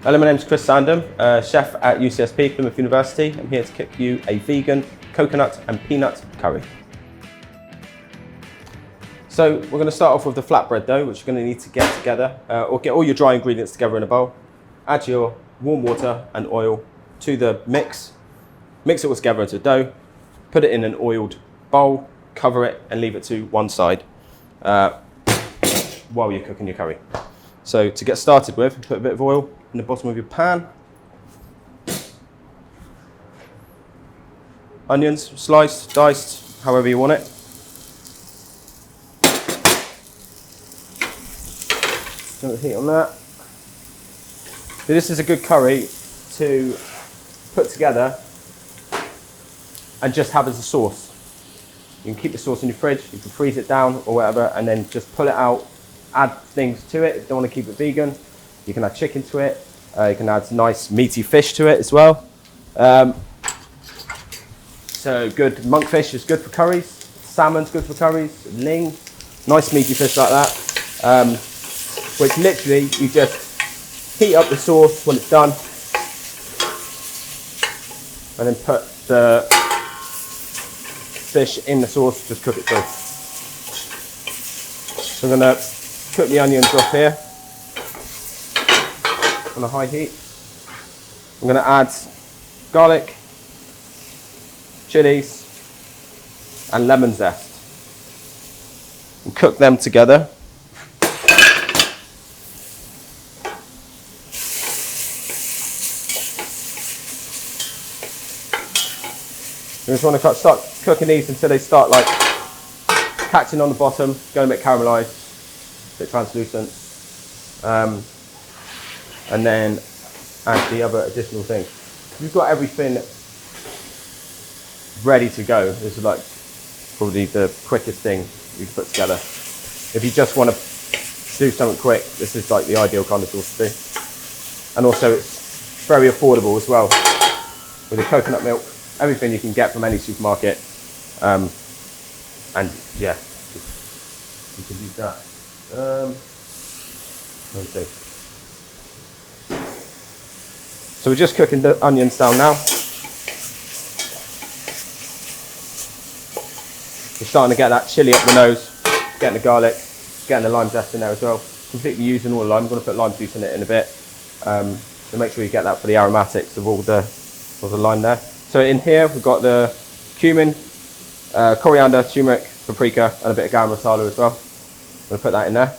Hello, my name is Chris Sandham, chef at UCSP, Plymouth University. I'm here to cook you a vegan coconut and peanut curry. So we're going to start off with the flatbread dough, which you're going to need to get together, or get all your dry ingredients together in a bowl. Add your warm water and oil to the mix. Mix it all together into a dough. Put it in an oiled bowl, cover it, and leave it to one side while you're cooking your curry. So to get started with, put a bit of oil in the bottom of your pan. Onions, sliced, diced, however you want it. Turn the heat on that. So this is a good curry to put together and just have as a sauce. You can keep the sauce in your fridge, you can freeze it down or whatever, and then just pull it out, add things to it. If you don't want to keep it vegan, you can add chicken to it. You can add nice meaty fish to it as well. So good, monkfish is good for curries. Salmon's good for curries. Ling, nice meaty fish like that. Which literally you just heat up the sauce when it's done, and then put the fish in the sauce, just cook it through. So I'm going to cook the onions off here on a high heat. I'm going to add garlic, chilies, and lemon zest, and cook them together. You just want to start cooking these until they start like catching on the bottom, going a bit caramelized, a bit translucent, and then add the other additional things. You've got everything ready to go. This is like probably the quickest thing you can put together. If you just want to do something quick, this is like the ideal kind of sauce to do. And also it's very affordable as well with the coconut milk. Everything you can get from any supermarket, and yeah, you can use that. Let me see. So we're just cooking the onions down now. We're starting to get that chili up the nose, getting the garlic, getting the lime zest in there as well. Completely using all the lime. I'm going to put lime juice in it in a bit, so make sure you get that for the aromatics of all the lime there. So in here we've got the cumin, coriander, turmeric, paprika, and a bit of garam masala as well. I'm going to put that in there.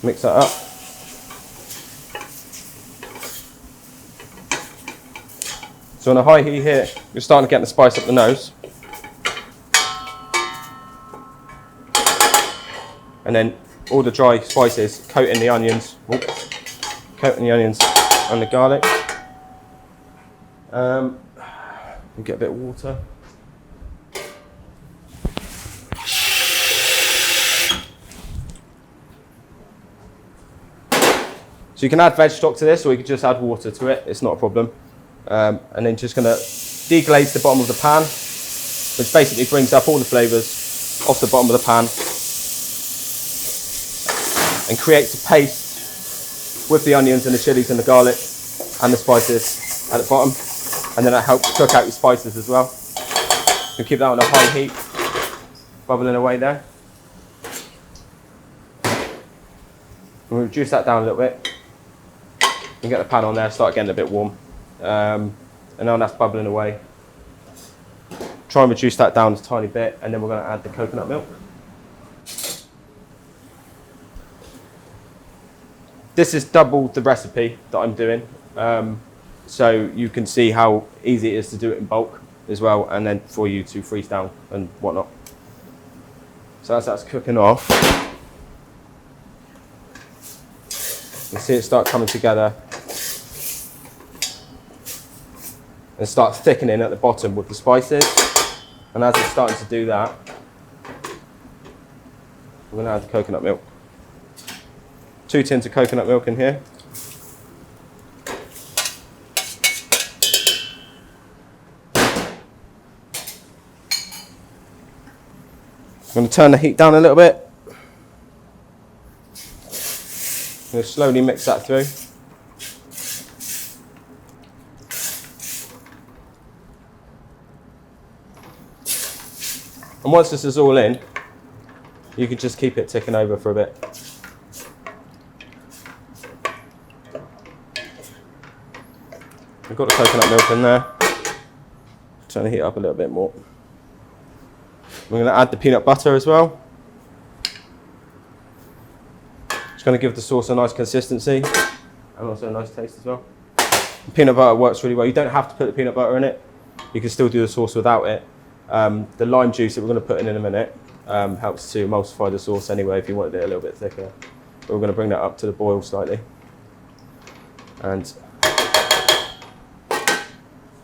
Mix that up. So on a high heat here, you're starting to get the spice up the nose. And then all the dry spices coating the onions. Coating the onions and the garlic. We get a bit of water. So you can add veg stock to this, or you can just add water to it. It's not a problem. And then just going to deglaze the bottom of the pan, which basically brings up all the flavours off the bottom of the pan and creates a paste with the onions and the chilies and the garlic and the spices at the bottom, and then that helps cook out your spices as well. You can keep that on a high heat, bubbling away there. And we'll reduce that down a little bit and get the pan on there, start getting a bit warm, and now that's bubbling away. Try and reduce that down a tiny bit, and then we're going to add the coconut milk. This is double the recipe that I'm doing, so you can see how easy it is to do it in bulk as well, and then for you to freeze down and whatnot. So as that's cooking off, you see it start coming together and start thickening at the bottom with the spices. And as it's starting to do that, we're going to add the coconut milk. 2 tins of coconut milk in here. I'm going to turn the heat down a little bit. going to slowly mix that through. And once this is all in, you can just keep it ticking over for a bit. We've got the coconut milk in there. Turn the heat up a little bit more. We're going to add the peanut butter as well. It's going to give the sauce a nice consistency and also a nice taste as well. The peanut butter works really well. You don't have to put the peanut butter in it. You can still do the sauce without it. The lime juice that we're going to put in a minute helps to emulsify the sauce anyway if you wanted it a little bit thicker. But we're going to bring that up to the boil slightly. And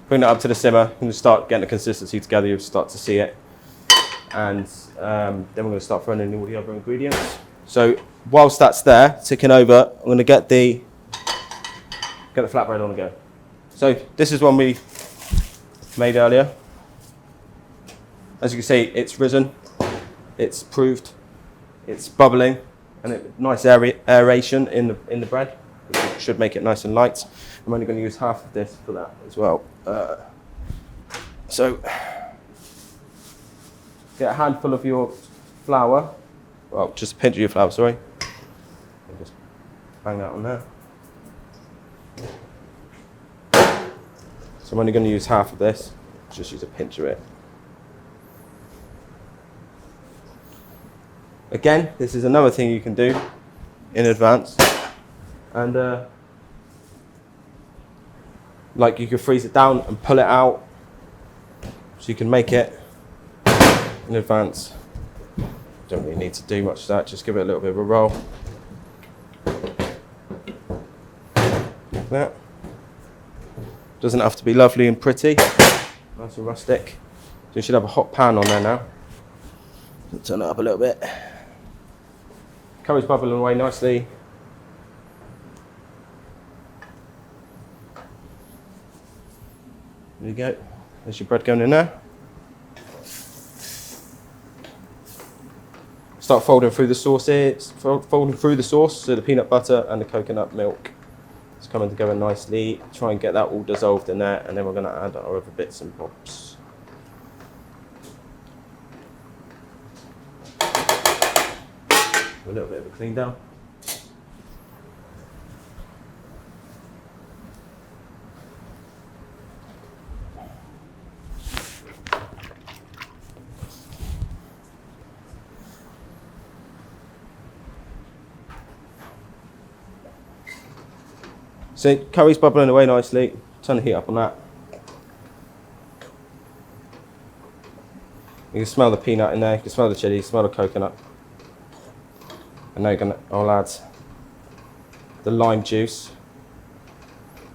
bring that up to the simmer and start getting the consistency together. You'll start to see it. And then we're going to start throwing in all the other ingredients. So whilst that's there, ticking over, I'm going to get the flatbread on the go. So this is one we made earlier. As you can see, it's risen, it's proved, it's bubbling, and nice aeration in the bread, which should make it nice and light. I'm only going to use half of this for that as well. So get a handful of your flour, well, just a pinch of your flour, sorry. And just bang that on there. So I'm only going to use half of this, just use a pinch of it. Again, this is another thing you can do in advance. And like you can freeze it down and pull it out, so you can make it in advance. Don't really need to do much of that, just give it a little bit of a roll. Like that. Doesn't have to be lovely and pretty, nice and rustic. So you should have a hot pan on there now. Turn it up a little bit. Curry's bubbling away nicely. There you go. There's your bread going in there. Start folding through the sauce here. Folding through the sauce, so the peanut butter and the coconut milk. It's coming together nicely. Try and get that all dissolved in there, and then we're going to add our other bits and bobs. A little bit of a clean down. So curry's bubbling away nicely. Turn the heat up on that. You can smell the peanut in there, you can smell the chilli, smell the coconut. And now I'll add the lime juice,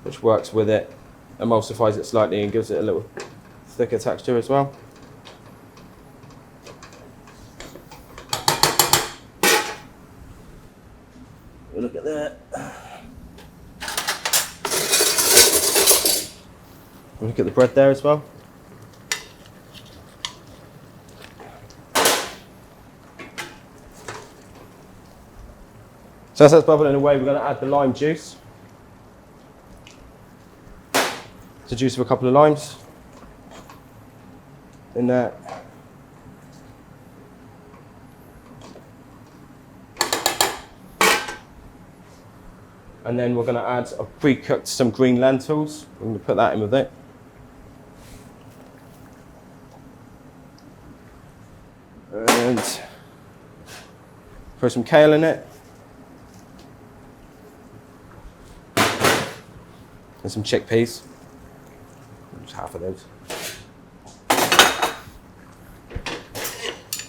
which works with it, emulsifies it slightly and gives it a little thicker texture as well. Look at that. Look at the bread there as well. So as that's bubbling away, we're going to add the lime juice. It's the juice of a couple of limes in there. And then we're going to add, I've pre-cooked some green lentils. We're going to put that in with it. And throw some kale in it. And some chickpeas. Just half of those.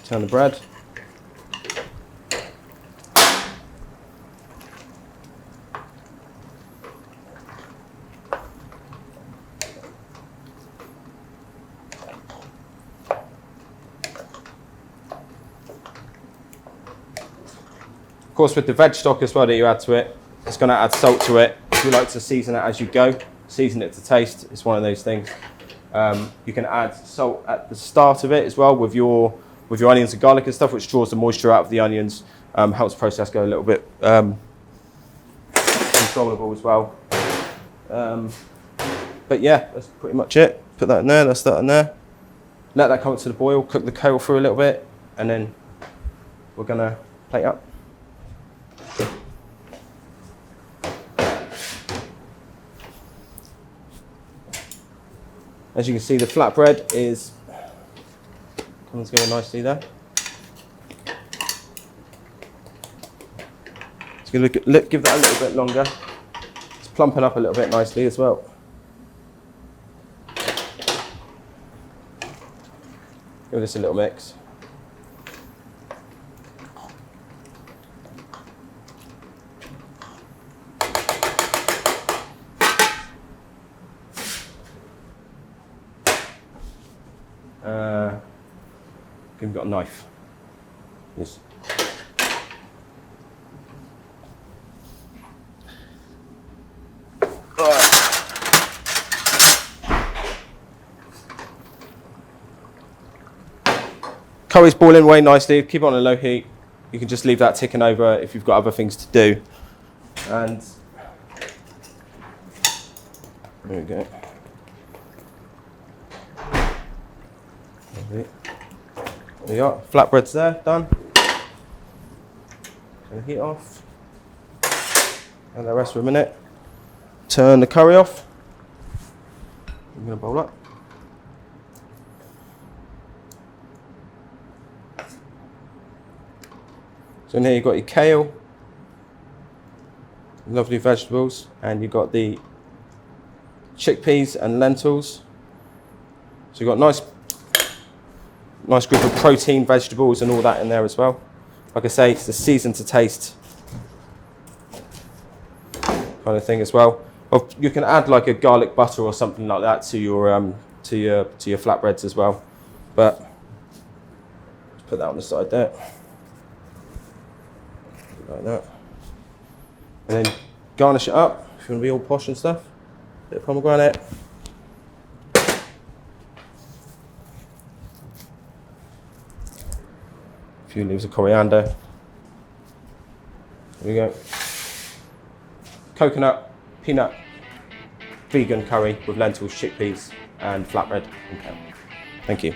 Turn the bread. Of course, with the veg stock as well that you add to it, it's going to add salt to it. If you like to season it as you go, season it to taste. It's one of those things. You can add salt at the start of it as well with your onions and garlic and stuff, which draws the moisture out of the onions, helps the process go a little bit soluble as well. But yeah, that's pretty much it. Put that in there, that's that in there. Let that come up to the boil, cook the kale through a little bit, and then we're gonna plate up. As you can see, the flatbread is coming together nicely there. It's going to give that a little bit longer. It's plumping up a little bit nicely as well. Give this a little mix. We've got a knife. Yes. Curry's boiling away nicely. Keep it on a low heat. You can just leave that ticking over if you've got other things to do. And there we go. There you are. Flatbread's there, done. Turn the heat off. And the rest for a minute. Turn the curry off. I'm going to bowl up. So in here you've got your kale, lovely vegetables, and you've got the chickpeas and lentils. So you've got nice group of protein, vegetables and all that in there as well. Like I say, it's a season to taste kind of thing as well. Or you can add like a garlic butter or something like that to your flatbreads as well. But just put that on the side there. Like that. And then garnish it up if you want to be all posh and stuff. Bit of pomegranate. A few leaves of coriander. There we go. Coconut, peanut, vegan curry with lentils, chickpeas and flatbread and kale. Thank you.